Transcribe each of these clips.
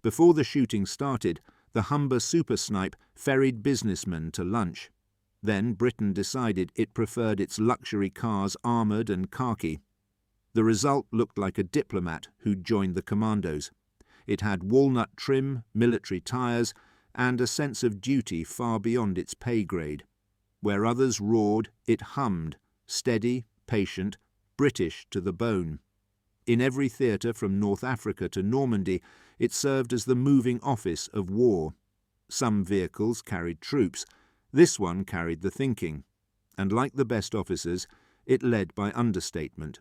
Before the shooting started, the Humber Super Snipe ferried businessmen to lunch. Then Britain decided it preferred its luxury cars armoured and khaki. The result looked like a diplomat who'd joined the commandos. It had walnut trim, military tyres, and a sense of duty far beyond its pay grade. Where others roared, it hummed, steady, patient, British to the bone. In every theatre from North Africa to Normandy, it served as the moving office of war. Some vehicles carried troops. This one carried the thinking. And like the best officers, it led by understatement.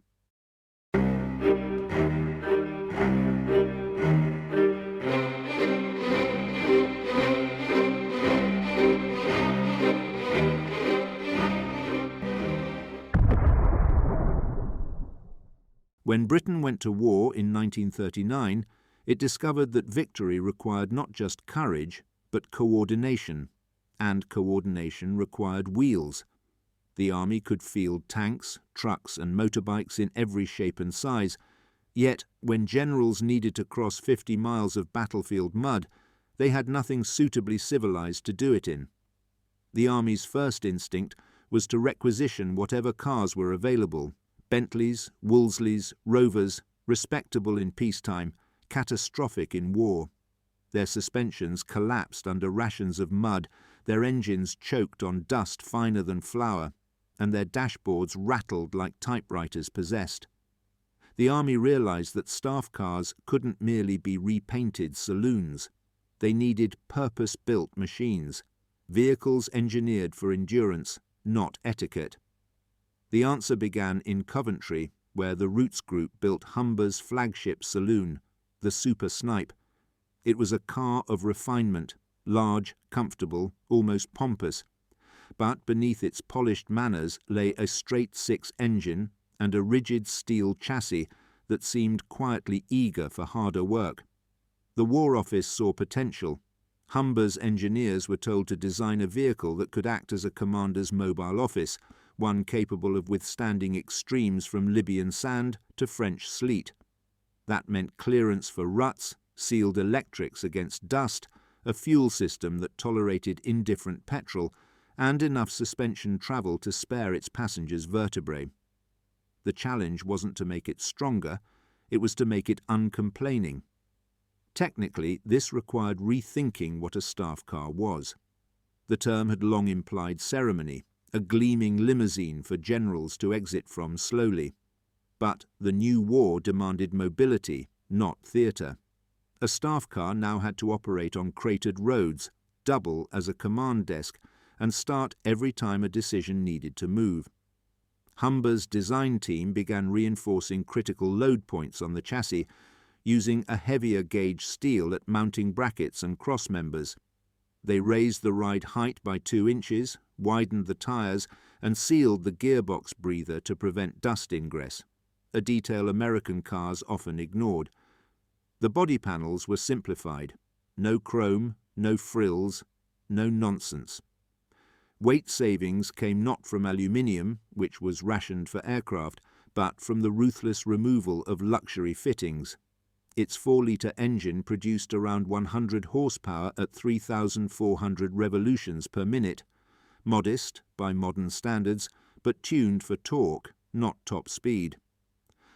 When Britain went to war in 1939, it discovered that victory required not just courage, but coordination, and coordination required wheels. The army could field tanks, trucks, and motorbikes in every shape and size, yet when generals needed to cross 50 miles of battlefield mud, they had nothing suitably civilized to do it in. The army's first instinct was to requisition whatever cars were available: Bentleys, Wolseleys, Rovers, respectable in peacetime, catastrophic in war. Their suspensions collapsed under rations of mud, their engines choked on dust finer than flour, and their dashboards rattled like typewriters possessed. The army realized that staff cars couldn't merely be repainted saloons. They needed purpose-built machines, vehicles engineered for endurance, not etiquette. The answer began in Coventry, where the Roots Group built Humber's flagship saloon, the Super Snipe. It was a car of refinement, large, comfortable, almost pompous. But beneath its polished manners lay a straight-six engine and a rigid steel chassis that seemed quietly eager for harder work. The War Office saw potential. Humber's engineers were told to design a vehicle that could act as a commander's mobile office, one capable of withstanding extremes from Libyan sand to French sleet. That meant clearance for ruts, sealed electrics against dust, a fuel system that tolerated indifferent petrol, and enough suspension travel to spare its passengers vertebrae. The challenge wasn't to make it stronger, it was to make it uncomplaining. Technically, this required rethinking what a staff car was. The term had long implied ceremony, a gleaming limousine for generals to exit from slowly. But the new war demanded mobility, not theatre. A staff car now had to operate on cratered roads, double as a command desk, and start every time a decision needed to move. Humber's design team began reinforcing critical load points on the chassis, using a heavier gauge steel at mounting brackets and cross members. They raised the ride height by 2 inches, widened the tyres, and sealed the gearbox breather to prevent dust ingress, a detail American cars often ignored. The body panels were simplified. No chrome, no frills, no nonsense. Weight savings came not from aluminium, which was rationed for aircraft, but from the ruthless removal of luxury fittings. Its 4-litre engine produced around 100 horsepower at 3,400 revolutions per minute, modest by modern standards, but tuned for torque, not top speed.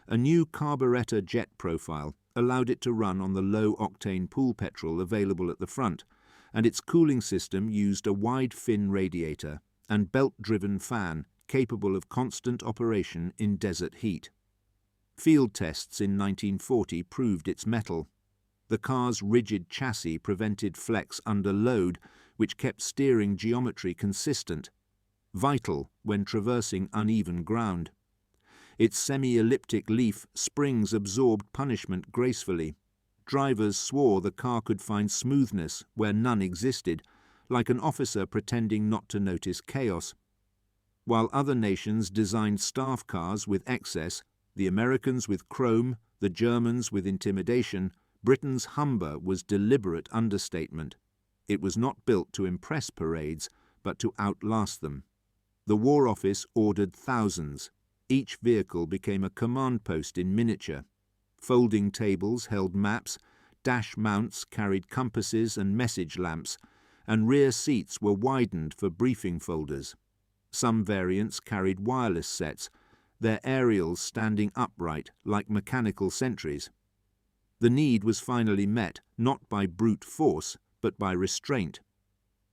A new carburettor jet profile allowed it to run on the low-octane pool petrol available at the front, and its cooling system used a wide fin radiator and belt-driven fan capable of constant operation in desert heat. Field tests in 1940 proved its mettle. The car's rigid chassis prevented flex under load, which kept steering geometry consistent, vital when traversing uneven ground. Its semi-elliptic leaf springs absorbed punishment gracefully. Drivers swore the car could find smoothness where none existed, like an officer pretending not to notice chaos. While other nations designed staff cars with excess, the Americans with chrome, the Germans with intimidation, Britain's Humber was deliberate understatement. It was not built to impress parades, but to outlast them. The War Office ordered thousands. Each vehicle became a command post in miniature. Folding tables held maps, dash mounts carried compasses and message lamps, and rear seats were widened for briefing folders. Some variants carried wireless sets, their aerials standing upright like mechanical sentries. The need was finally met not by brute force, but by restraint.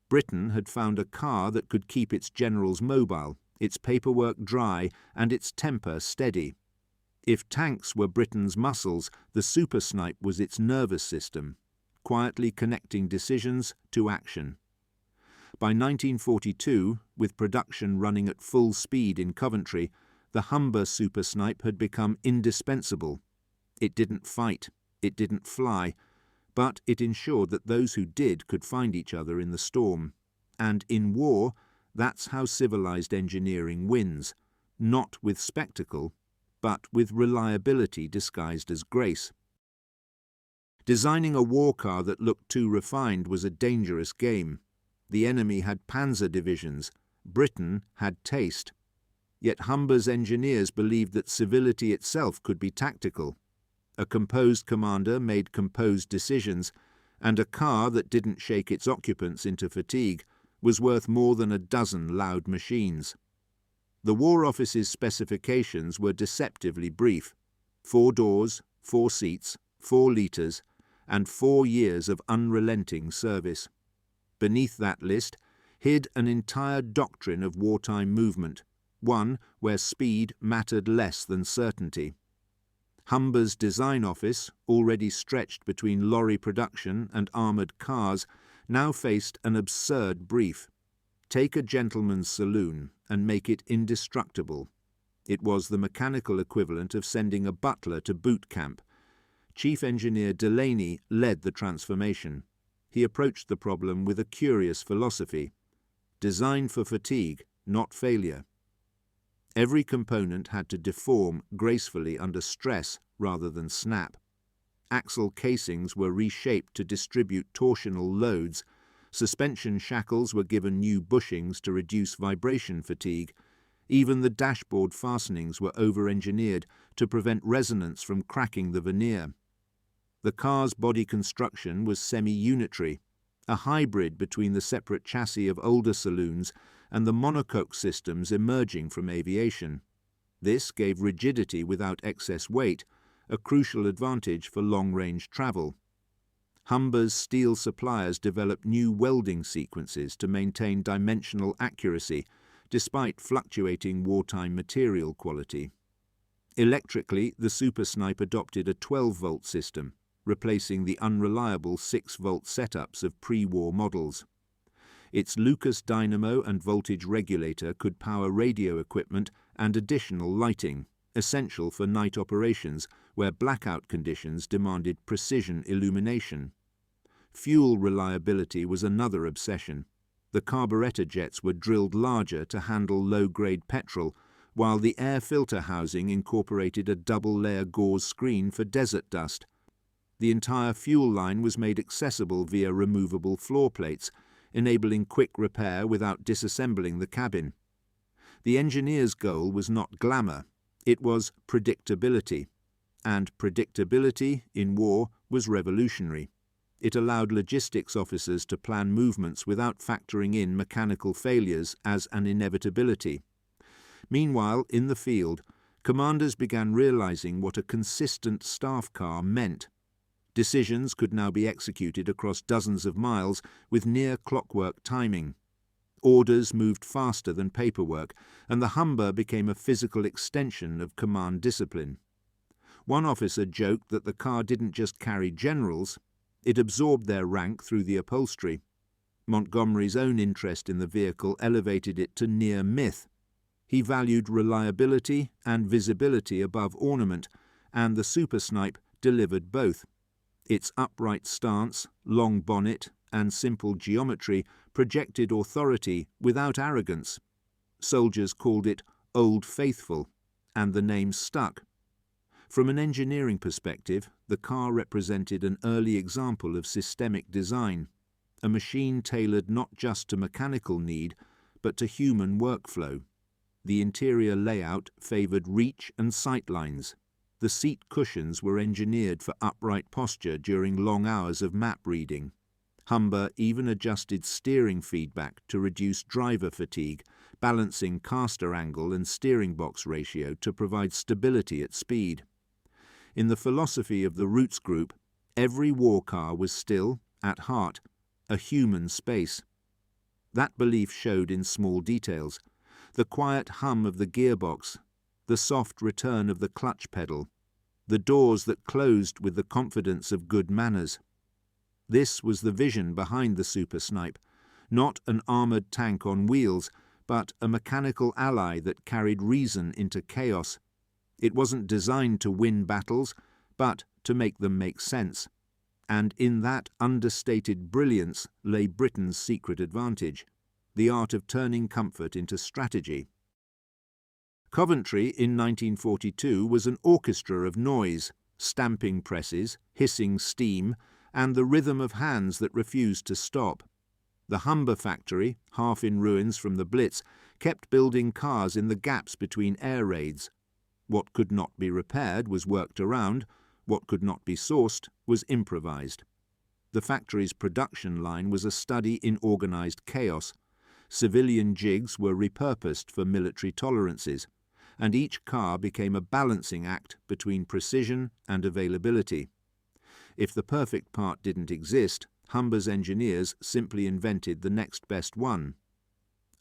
Britain had found a car that could keep its generals mobile, its paperwork dry, and its temper steady. If tanks were Britain's muscles, the Super Snipe was its nervous system, quietly connecting decisions to action. By 1942, with production running at full speed in Coventry, the Humber Super Snipe had become indispensable. It didn't fight, it didn't fly, but it ensured that those who did could find each other in the storm. And in war, that's how civilized engineering wins, not with spectacle, but with reliability disguised as grace. Designing a war car that looked too refined was a dangerous game. The enemy had panzer divisions, Britain had taste. Yet Humber's engineers believed that civility itself could be tactical. A composed commander made composed decisions, and a car that didn't shake its occupants into fatigue was worth more than a dozen loud machines. The War Office's specifications were deceptively brief: 4 doors, 4 seats, 4 litres, and 4 years of unrelenting service. Beneath that list hid an entire doctrine of wartime movement, one where speed mattered less than certainty. Humber's design office, already stretched between lorry production and armoured cars, now faced an absurd brief: take a gentleman's saloon and make it indestructible. It was the mechanical equivalent of sending a butler to boot camp. Chief Engineer Delaney led the transformation. He approached the problem with a curious philosophy: design for fatigue, not failure. Every component had to deform gracefully under stress rather than snap. Axle casings were reshaped to distribute torsional loads. Suspension shackles were given new bushings to reduce vibration fatigue. Even the dashboard fastenings were over-engineered to prevent resonance from cracking the veneer. The car's body construction was semi-unitary, a hybrid between the separate chassis of older saloons and the monocoque systems emerging from aviation. This gave rigidity without excess weight, a crucial advantage for long-range travel. Humber's steel suppliers developed new welding sequences to maintain dimensional accuracy, despite fluctuating wartime material quality. Electrically, the Super Snipe adopted a 12-volt system, replacing the unreliable 6-volt setups of pre-war models. Its Lucas dynamo and voltage regulator could power radio equipment and additional lighting, essential for night operations where blackout conditions demanded precision illumination. Fuel reliability was another obsession. The carburetor jets were drilled larger to handle low-grade petrol, while the air filter housing incorporated a double-layer gauze screen for desert dust. The entire fuel line was made accessible via removable floor plates, enabling quick repair without disassembling the cabin. The engineer's goal was not glamour, it was predictability. And predictability, in war, was revolutionary. It allowed logistics officers to plan movements without factoring in mechanical failures as an inevitability. Meanwhile, in the field, commanders began realizing what a consistent staff car meant. Decisions could now be executed across dozens of miles with near-clockwork timing. Orders moved faster than paperwork, and the Humber became a physical extension of command discipline. One officer joked that the car didn't just carry generals, it absorbed their rank through the upholstery. Montgomery's own interest in the vehicle elevated it to near myth. He valued reliability and visibility above ornament, and the Super Snipe delivered both. Its upright stance, long bonnet, and simple geometry projected authority without arrogance. Soldiers called it Old Faithful, and the name stuck. From an engineering perspective, the car represented an early example of systemic design, a machine tailored not just to mechanical need, but to human workflow. The interior layout favoured reach and sight lines. The seat cushions were engineered for upright posture during long hours of map reading. Humber even adjusted steering feedback to reduce driver fatigue, balancing caster angle and steering box ratio to provide stability at speed. In the philosophy of the Roots Group, every war car was still, at heart, a human space. That belief showed in small details: the quiet hum of the gearbox, the soft return of the clutch pedal, the doors that closed with the confidence of good manners. This was the vision behind the Super Snipe, not an armoured tank on wheels, but a mechanical ally that carried reason into chaos. It wasn't designed to win battles, but to make them make sense. And in that understated brilliance lay Britain's secret advantage: the art of turning comfort into strategy. Coventry in 1942 was an orchestra of noise, stamping presses, hissing steam, and the rhythm of hands that refused to stop. The Humber factory, half in ruins from the Blitz, kept building cars in the gaps between air raids. What could not be repaired was worked around, what could not be sourced was improvised. The factory's production line was a study in organised chaos. Civilian jigs were repurposed for military tolerances, and each car became a balancing act between precision and availability. If the perfect part didn't exist, Humber's engineers simply invented the next best one.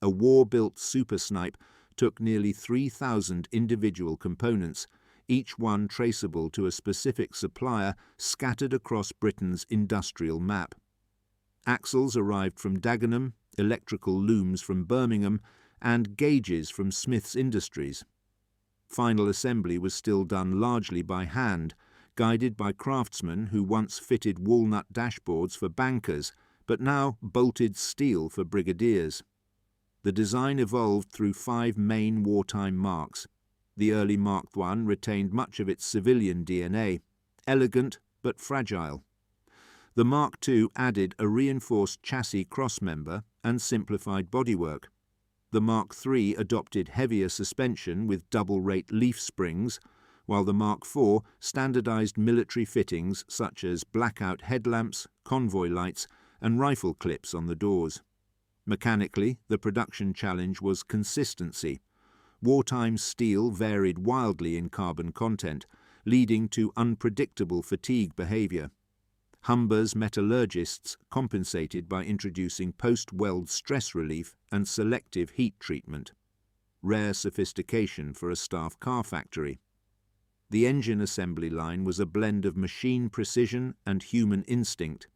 A war-built Super Snipe took nearly 3,000 individual components, each one traceable to a specific supplier scattered across Britain's industrial map. Axles arrived from Dagenham, electrical looms from Birmingham, and gauges from Smith's Industries. Final assembly was still done largely by hand, guided by craftsmen who once fitted walnut dashboards for bankers, but now bolted steel for brigadiers. The design evolved through 5 main wartime marks. The early Mark I retained much of its civilian DNA, elegant but fragile. The Mark II added a reinforced chassis crossmember and simplified bodywork. The Mark III adopted heavier suspension with double-rate leaf springs, while the Mark IV standardized military fittings such as blackout headlamps, convoy lights, and rifle clips on the doors. Mechanically, the production challenge was consistency. Wartime steel varied wildly in carbon content, leading to unpredictable fatigue behavior. Humber's metallurgists compensated by introducing post-weld stress relief and selective heat treatment. Rare sophistication for a staff car factory. The engine assembly line was a blend of machine precision and human instinct.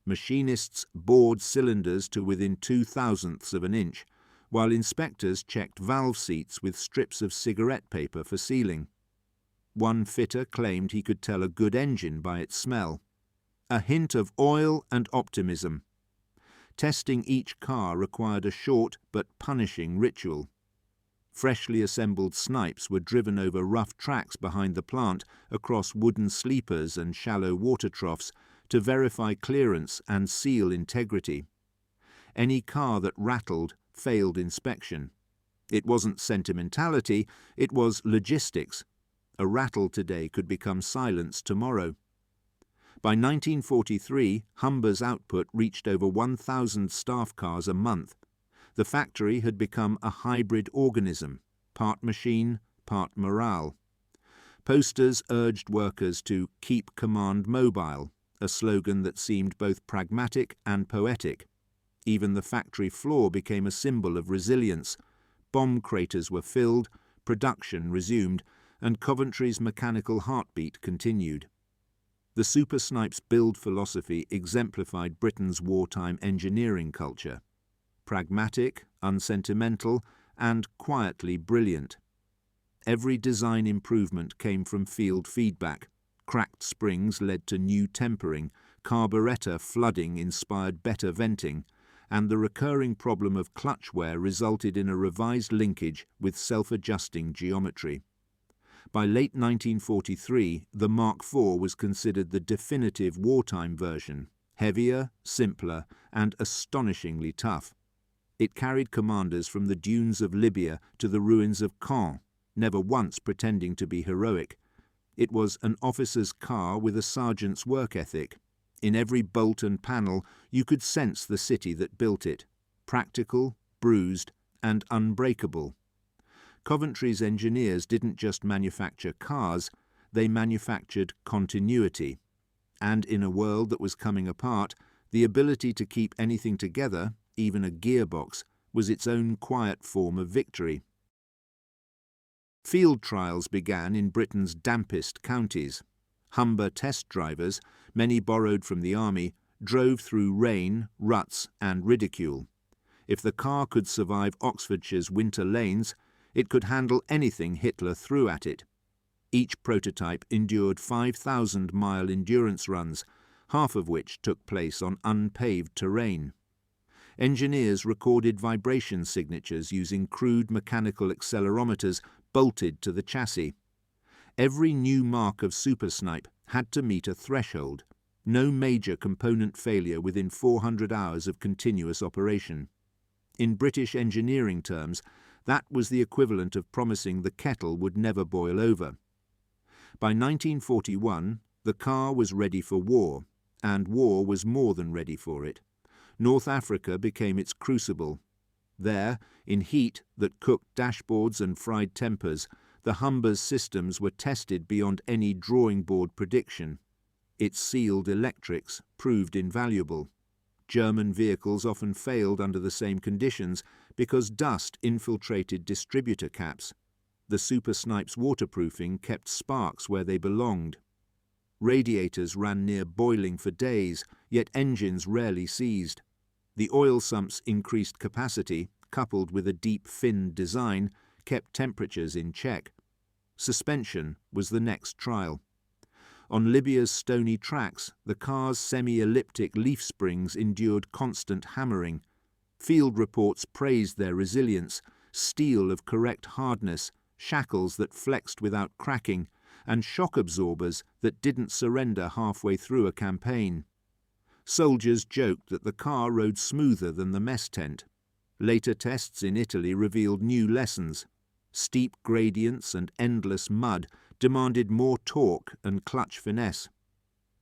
Machinists bored cylinders to within 0.02 of an inch, while inspectors checked valve seats with strips of cigarette paper for sealing. One fitter claimed he could tell a good engine by its smell. A hint of oil and optimism. Testing each car required a short but punishing ritual. Freshly assembled snipes were driven over rough tracks behind the plant, across wooden sleepers and shallow water troughs, to verify clearance and seal integrity. Any car that rattled failed inspection. It wasn't sentimentality, it was logistics. A rattle today could become silence tomorrow. By 1943, Humber's output reached over 1,000 staff cars a month. The factory had become a hybrid organism, part machine, part morale. Posters urged workers to keep command mobile, a slogan that seemed both pragmatic and poetic. Even the factory floor became a symbol of resilience. Bomb craters were filled, production resumed, and Coventry's mechanical heartbeat continued. The Super Snipe's build philosophy exemplified Britain's wartime engineering culture. Pragmatic, unsentimental, and quietly brilliant. Every design improvement came from field feedback. Cracked springs led to new tempering, carburettor flooding inspired better venting, and the recurring problem of clutch wear resulted in a revised linkage with self-adjusting geometry. By late 1943, the Mark IV was considered the definitive wartime version, heavier, simpler, and astonishingly tough. It carried commanders from the dunes of Libya to the ruins of Caen, never once pretending to be heroic. It was an officer's car with a sergeant's work ethic. In every bolt and panel you could sense the city that built it, practical, bruised, and unbreakable. Coventry's engineers didn't just manufacture cars, they manufactured continuity. And in a world that was coming apart, the ability to keep anything together, even a gearbox, was its own quiet form of victory. Field trials began in Britain's dampest counties. Humber test drivers, many borrowed from the army, drove through rain, ruts, and ridicule. If the car could survive Oxfordshire's winter lanes, it could handle anything Hitler threw at it. Each prototype endured 5,000-mile endurance runs, half of which took place on unpaved terrain. Engineers recorded vibration signatures using crude mechanical accelerometers bolted to the chassis. Every new mark of Super Snipe had to meet a threshold. No major component failure within 400 hours of continuous operation. In British engineering terms, that was the equivalent of promising the kettle would never boil over. By 1941, the car was ready for war, and war was more than ready for it. North Africa became its crucible. There, in heat that cooked dashboards and fried tempers, the Humber's systems were tested beyond any drawing board prediction. Its sealed electrics proved invaluable. German vehicles often failed under the same conditions because dust infiltrated distributor caps. The Super Snipe's waterproofing kept sparks where they belonged. Radiators ran near boiling for days, yet engines rarely seized. The oil sump's increased capacity, coupled with a deep finned design, kept temperatures in check. Suspension was the next trial. On Libya's stony tracks, the car's semi-elliptic leaf springs endured constant hammering. Field reports praised their resilience, steel of correct hardness, shackles that flexed without cracking, and shock absorbers that didn't surrender halfway through a campaign. Soldiers joked that the car rode smoother than the mess tent. Later tests in Italy revealed new lessons. Steep gradients and endless mud demanded more torque and clutch finesse.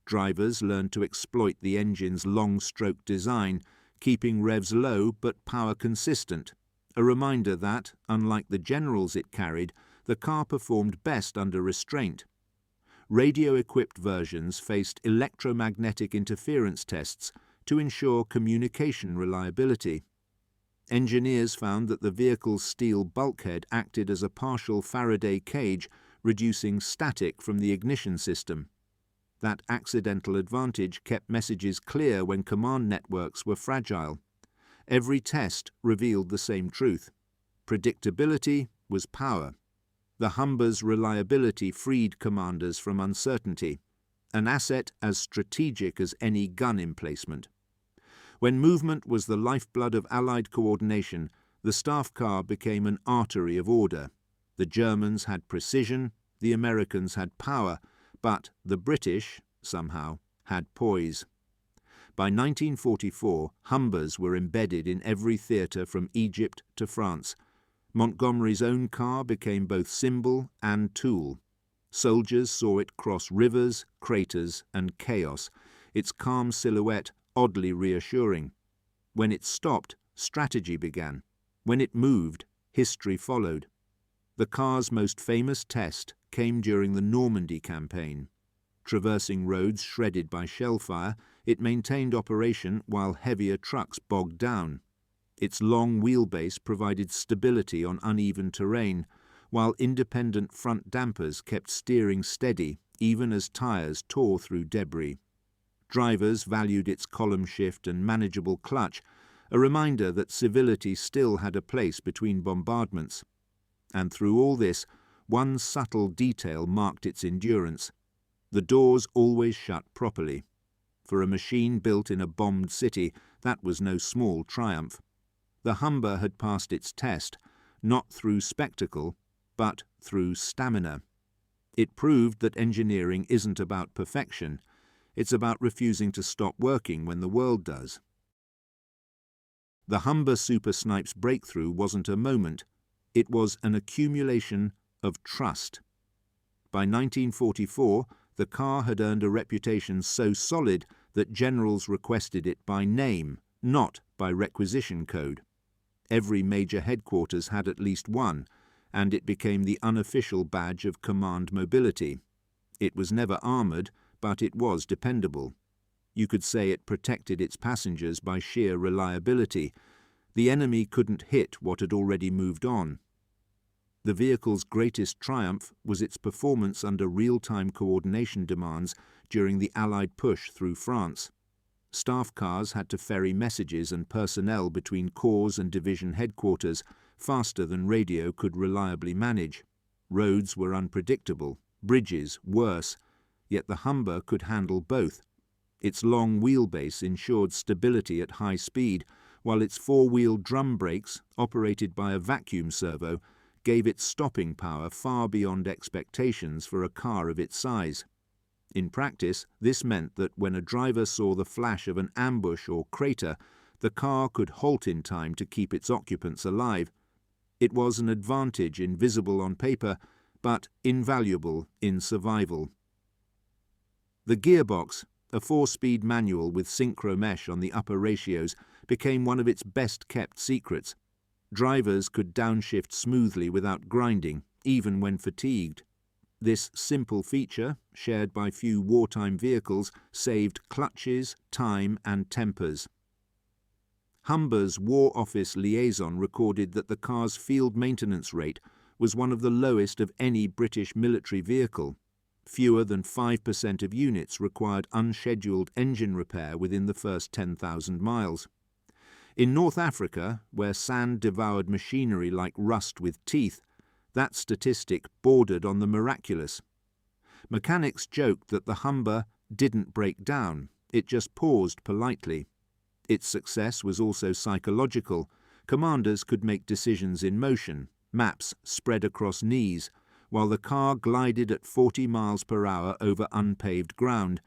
Drivers learned to exploit the engine's long-stroke design, keeping revs low but power consistent, a reminder that, unlike the generals it carried, the car performed best under restraint. Radio-equipped versions faced electromagnetic interference tests to ensure communication reliability. Engineers found that the vehicle's steel bulkhead acted as a partial Faraday cage, reducing static from the ignition system. That accidental advantage kept messages clear when command networks were fragile. Every test revealed the same truth. Predictability was power. The Humber's reliability freed commanders from uncertainty, an asset as strategic as any gun emplacement. When movement was the lifeblood of Allied coordination, the staff car became an artery of order. The Germans had precision, the Americans had power, but the British, somehow, had poise. By 1944, Humbers were embedded in every theatre from Egypt to France. Montgomery's own car became both symbol and tool. Soldiers saw it cross rivers, craters, and chaos, its calm silhouette oddly reassuring. When it stopped, strategy began. When it moved, history followed. The car's most famous test came during the Normandy campaign. Traversing roads shredded by shellfire, it maintained operation while heavier trucks bogged down. Its long wheelbase provided stability on uneven terrain, while independent front dampers kept steering steady even as tires tore through debris. Drivers valued its column shift and manageable clutch, a reminder that civility still had a place between bombardments. And through all this, one subtle detail marked its endurance. The doors always shut properly. For a machine built in a bombed city, that was no small triumph. The Humber had passed its test, not through spectacle, but through stamina. It proved that engineering isn't about perfection. It's about refusing to stop working when the world does. The Humber Super Snipe's breakthrough wasn't a moment. It was an accumulation of trust. By 1944, the car had earned a reputation so solid that generals requested it by name, not by requisition code. Every major headquarters had at least one, and it became the unofficial badge of command mobility. It was never armoured, but it was dependable. You could say it protected its passengers by sheer reliability. The enemy couldn't hit what had already moved on. The vehicle's greatest triumph was its performance under real-time coordination demands during the Allied push through France. Staff cars had to ferry messages and personnel between corps and division headquarters faster than radio could reliably manage. Roads were unpredictable, bridges worse, yet the Humber could handle both. Its long wheelbase ensured stability at high speed, while its four-wheel drum brakes, operated by a vacuum servo, gave it stopping power far beyond expectations for a car of its size. In practice, this meant that when a driver saw the flash of an ambush or crater, the car could halt in time to keep its occupants alive. It was an advantage invisible on paper, but invaluable in survival. The gearbox, a 4-speed manual with synchro mesh on the upper ratios, became one of its best-kept secrets. Drivers could downshift smoothly without grinding, even when fatigued. This simple feature, shared by few wartime vehicles, saved clutches, time and tempers. Humber's War Office liaison recorded that the car's field maintenance rate was one of the lowest of any British military vehicle. Fewer than 5% of units required unscheduled engine repair within the first 10,000 miles. In North Africa, where sand devoured machinery like rust with teeth, that statistic bordered on the miraculous. Mechanics joked that the Humber didn't break down, it just paused politely. Its success was also psychological. Commanders could make decisions in motion, maps spread across knees, while the car glided at 40 miles per hour over unpaved ground.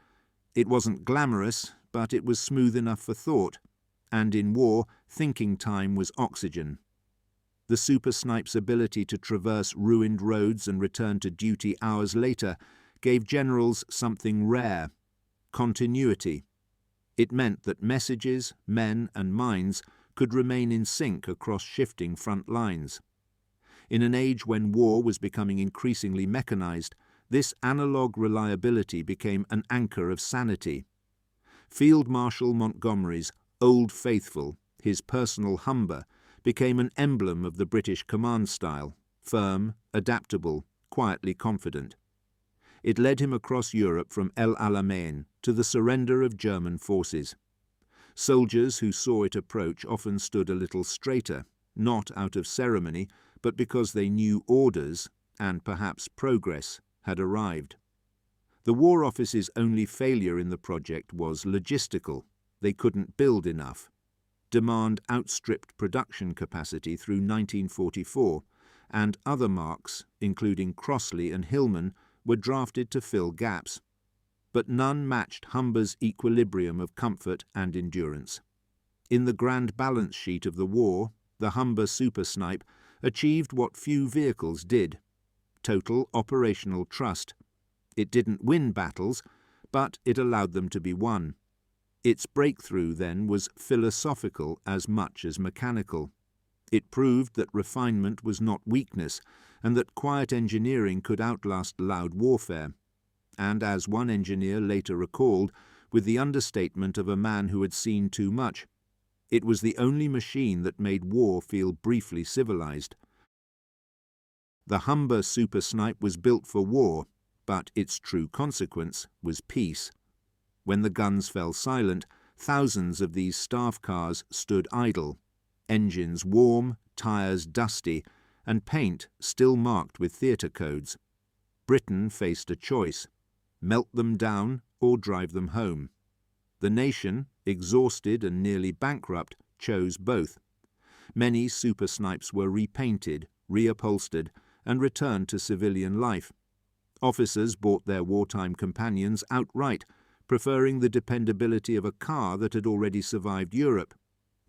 It wasn't glamorous, but it was smooth enough for thought. And in war, thinking time was oxygen. The Super Snipe's ability to traverse ruined roads and return to duty hours later gave generals something rare: continuity. It meant that messages, men and minds could remain in sync across shifting front lines. In an age when war was becoming increasingly mechanized, this analog reliability became an anchor of sanity. Field Marshal Montgomery's Old Faithful, his personal Humber, became an emblem of the British command style: firm, adaptable, quietly confident. It led him across Europe from El Alamein to the surrender of German forces. Soldiers who saw it approach often stood a little straighter, not out of ceremony, but because they knew orders, and perhaps progress, had arrived. The War Office's only failure in the project was logistical. They couldn't build enough. Demand outstripped production capacity through 1944, and other marks, including Crossley and Hillman, were drafted to fill gaps. But none matched Humber's equilibrium of comfort and endurance. In the grand balance sheet of the war, the Humber Super Snipe achieved what few vehicles did: total operational trust. It didn't win battles, but it allowed them to be won. Its breakthrough, then, was philosophical as much as mechanical. It proved that refinement was not weakness, and that quiet engineering could outlast loud warfare. And as one engineer later recalled, with the understatement of a man who had seen too much, it was the only machine that made war feel briefly civilized. The Humber Super Snipe was built for war, but its true consequence was peace. When the guns fell silent, thousands of these staff cars stood idle, engines warm, tires dusty, and paint still marked with theatre codes. Britain faced a choice: melt them down or drive them home. The nation, exhausted and nearly bankrupt, chose both. Many Super Snipes were repainted, reupholstered, and returned to civilian life. Officers bought their wartime companions outright, preferring the dependability of a car that had already survived Europe.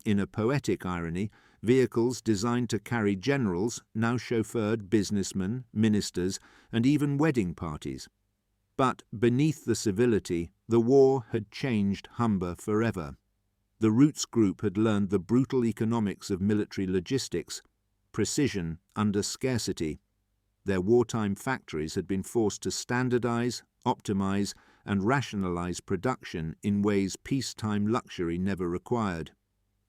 In a poetic irony, Vehicles designed to carry generals now chauffeured businessmen, ministers, and even wedding parties. But beneath the civility, the war had changed Humber forever. The Roots Group had learned the brutal economics of military logistics, precision under scarcity. Their wartime factories had been forced to standardize, optimize, and rationalize production in ways peacetime luxury never required.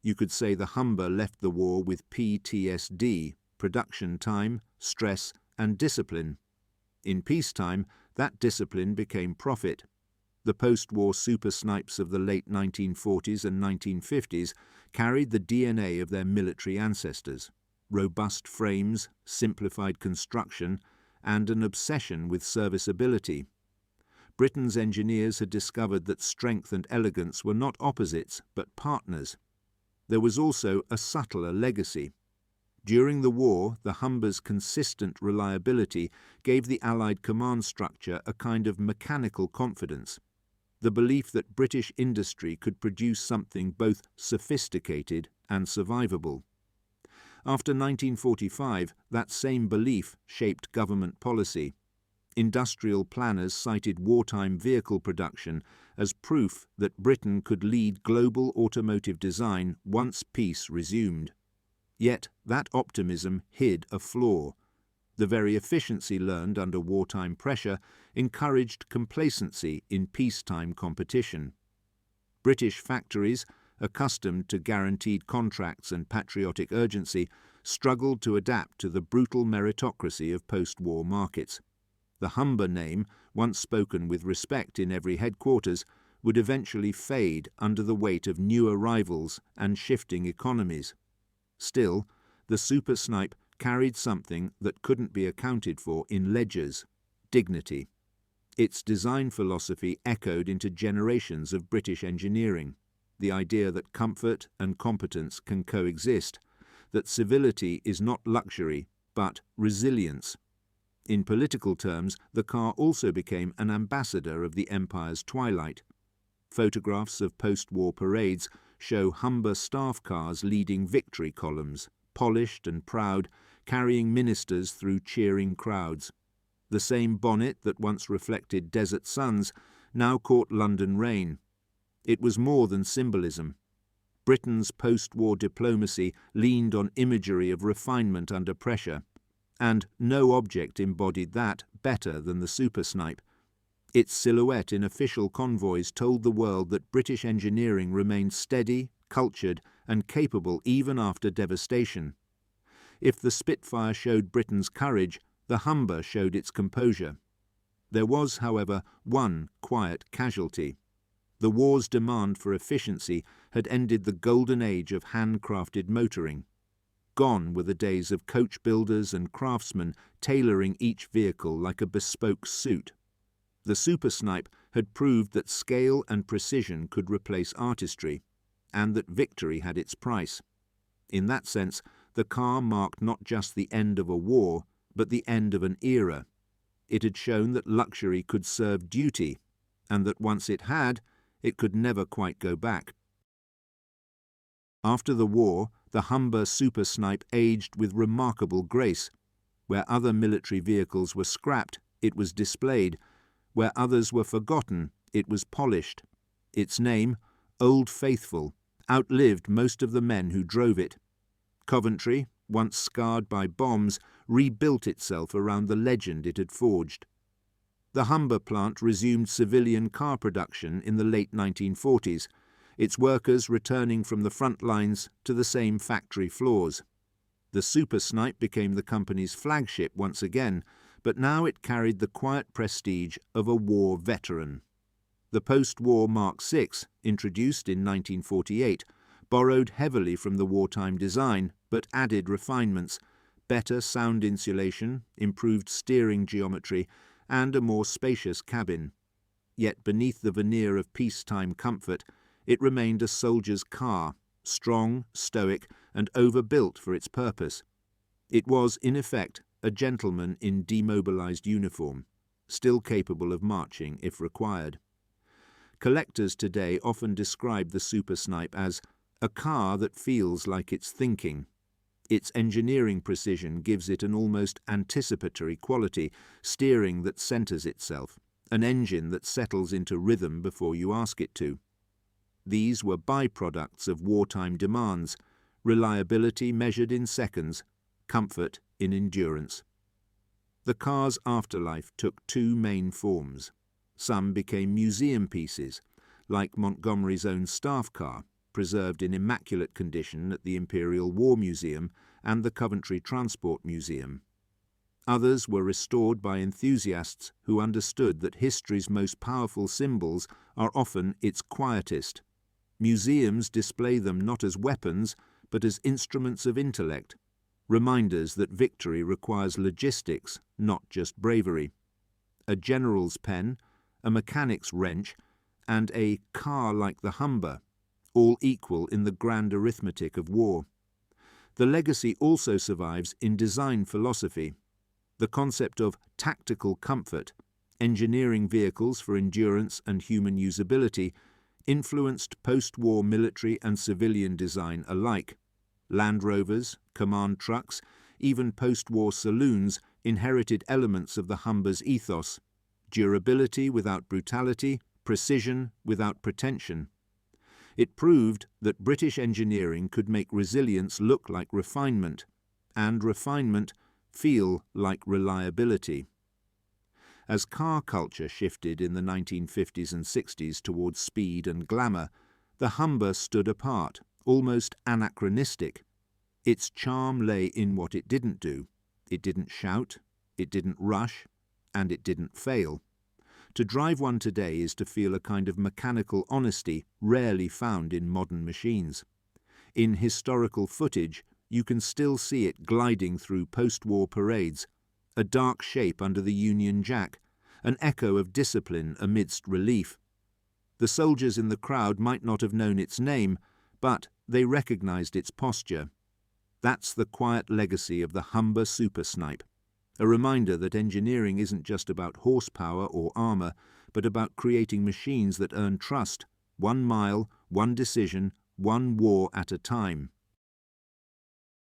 You could say the Humber left the war with PTSD, production time, stress, and discipline. In peacetime, that discipline became profit. The post-war super snipes of the late 1940s and 1950s carried the DNA of their military ancestors: robust frames, simplified construction, and an obsession with serviceability. Britain's engineers had discovered that strength and elegance were not opposites, but partners. There was also a subtler legacy. During the war, the Humber's consistent reliability gave the Allied command structure a kind of mechanical confidence, the belief that British industry could produce something both sophisticated and survivable. After 1945, that same belief shaped government policy. Industrial planners cited wartime vehicle production as proof that Britain could lead global automotive design once peace resumed. Yet that optimism hid a flaw. The very efficiency learned under wartime pressure encouraged complacency in peacetime competition. British factories, accustomed to guaranteed contracts and patriotic urgency, struggled to adapt to the brutal meritocracy of post-war markets. The Humber name, once spoken with respect in every headquarters, would eventually fade under the weight of new arrivals and shifting economies. Still, the Super Snipe carried something that couldn't be accounted for in ledgers: dignity. Its design philosophy echoed into generations of British engineering: the idea that comfort and competence can coexist, that civility is not luxury but resilience. In political terms, the car also became an ambassador of the Empire's twilight. Photographs of post-war parades show Humber staff cars leading victory columns, polished and proud, carrying ministers through cheering crowds. The same bonnet that once reflected desert suns now caught London rain. It was more than symbolism. Britain's post-war diplomacy leaned on imagery of refinement under pressure, and no object embodied that better than the Super Snipe. Its silhouette in official convoys told the world that British engineering remained steady, cultured, and capable even after devastation. If the Spitfire showed Britain's courage, the Humber showed its composure. There was, however, one quiet casualty. The war's demand for efficiency had ended the golden age of handcrafted motoring. Gone were the days of coach builders and craftsmen tailoring each vehicle like a bespoke suit. The Super Snipe had proved that scale and precision could replace artistry, and that victory had its price. In that sense, the car marked not just the end of a war, but the end of an era. It had shown that luxury could serve duty, and that once it had, it could never quite go back. After the war, the Humber Super Snipe aged with remarkable grace. Where other military vehicles were scrapped, it was displayed. Where others were forgotten, it was polished. Its name, Old Faithful, outlived most of the men who drove it. Coventry, once scarred by bombs, rebuilt itself around the legend it had forged. The Humber plant resumed civilian car production in the late 1940s, its workers returning from the front lines to the same factory floors. The Super Snipe became the company's flagship once again, but now it carried the quiet prestige of a war veteran. The post-war Mark VI, introduced in 1948, borrowed heavily from the wartime design, but added refinements: better sound insulation, improved steering geometry, and a more spacious cabin. Yet beneath the veneer of peacetime comfort, it remained a soldier's car, strong, stoic, and overbuilt for its purpose. It was, in effect, a gentleman in demobilized uniform, still capable of marching if required. Collectors today often describe the Super Snipe as a car that feels like it's thinking, Its engineering precision gives it an almost anticipatory quality, steering that centres itself, an engine that settles into rhythm before you ask it to. These were byproducts of wartime demands, reliability measured in seconds, comfort in endurance. The car's afterlife took two main forms. Some became museum pieces, like Montgomery's own staff car, preserved in immaculate condition at the Imperial War Museum and the Coventry Transport Museum. Others were restored by enthusiasts who understood that history's most powerful symbols are often its quietest. Museums display them not as weapons, but as instruments of intellect, reminders that victory requires logistics, not just bravery. A general's pen, a mechanic's wrench, and a car like the Humber, all equal in the grand arithmetic of war. The legacy also survives in design philosophy. The concept of tactical comfort, engineering vehicles for endurance and human usability, influenced post-war military and civilian design alike. Land Rovers, command trucks, even post-war saloons inherited elements of the Humber's ethos: durability without brutality, precision without pretension. It proved that British engineering could make resilience look like refinement, and refinement feel like reliability. As car culture shifted in the 1950s and 60s towards speed and glamour, the Humber stood apart, almost anachronistic. Its charm lay in what it didn't do. It didn't shout, it didn't rush, and it didn't fail. To drive one today is to feel a kind of mechanical honesty rarely found in modern machines. In historical footage, you can still see it gliding through post-war parades, a dark shape under the Union Jack, an echo of discipline amidst relief. The soldiers in the crowd might not have known its name, but they recognized its posture. That's the quiet legacy of the Humber Super Snipe, a reminder that engineering isn't just about horsepower or armour, but about creating machines that earn trust, 1 mile, 1 decision, 1 war at a time.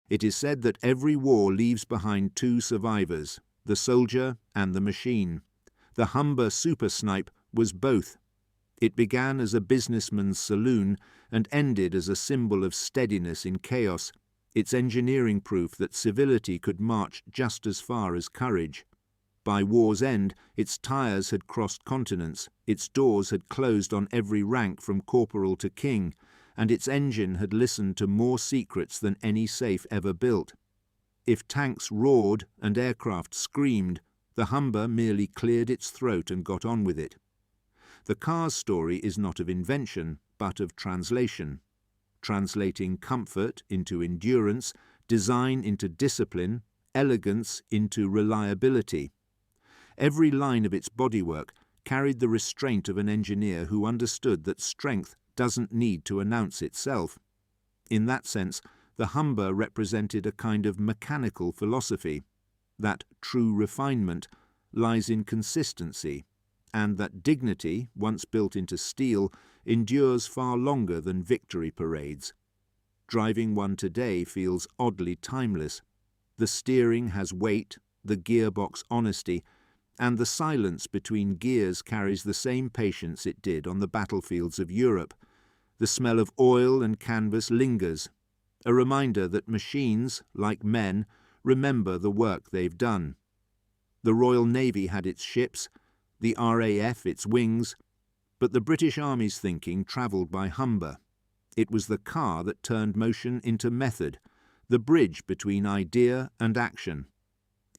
It is said that every war leaves behind 2 survivors, the soldier and the machine. The Humber Super Snipe was both. It began as a businessman's saloon and ended as a symbol of steadiness in chaos, its engineering proof that civility could march just as far as courage. By war's end, its tyres had crossed continents, its doors had closed on every rank from corporal to king, and its engine had listened to more secrets than any safe ever built. If tanks roared and aircraft screamed, the Humber merely cleared its throat and got on with it. The car's story is not of invention, but of translation. Translating comfort into endurance, design into discipline, elegance into reliability. Every line of its bodywork carried the restraint of an engineer who understood that strength doesn't need to announce itself. In that sense, the Humber represented a kind of mechanical philosophy, that true refinement lies in consistency, and that dignity, once built into steel, endures far longer than victory parades. Driving one today feels oddly timeless. The steering has weight, the gearbox honesty, and the silence between gears carries the same patience it did on the battlefields of Europe. The smell of oil and canvas lingers, a reminder that machines, like men, remember the work they've done. The Royal Navy had its ships, the RAF its wings, but the British Army's thinking travelled by Humber. It was the car that turned motion into method, the bridge between idea and action.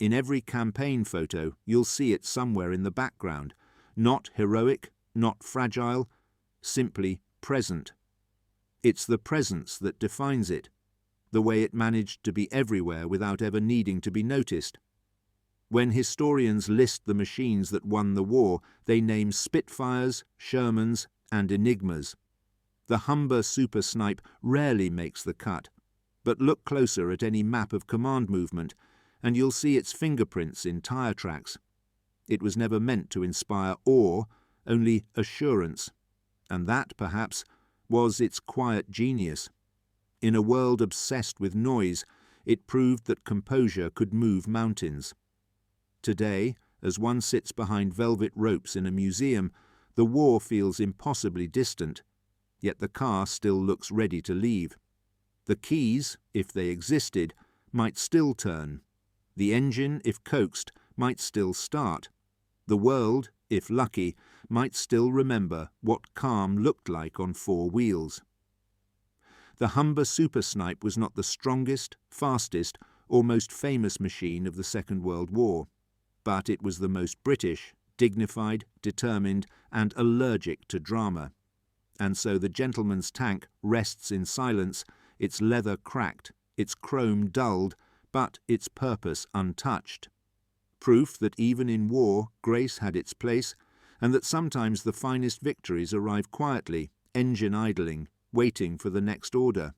In every campaign photo, you'll see it somewhere in the background, not heroic, not fragile, simply present. It's the presence that defines it, the way it managed to be everywhere without ever needing to be noticed. When historians list the machines that won the war, they name Spitfires, Shermans, and Enigmas. The Humber Super Snipe rarely makes the cut, but look closer at any map of command movement, and you'll see its fingerprints in tyre tracks. It was never meant to inspire awe, only assurance, and that, perhaps, was its quiet genius. In a world obsessed with noise, it proved that composure could move mountains. Today, as one sits behind velvet ropes in a museum, the war feels impossibly distant, yet the car still looks ready to leave. The keys, if they existed, might still turn. The engine, if coaxed, might still start. The world, if lucky, might still remember what calm looked like on four wheels. The Humber Super Snipe was not the strongest, fastest, or most famous machine of the Second World War, but it was the most British, dignified, determined, and allergic to drama. And so the gentleman's tank rests in silence, its leather cracked, its chrome dulled, but its purpose untouched. Proof that even in war grace had its place, and that sometimes the finest victories arrive quietly, engine idling, waiting for the next order.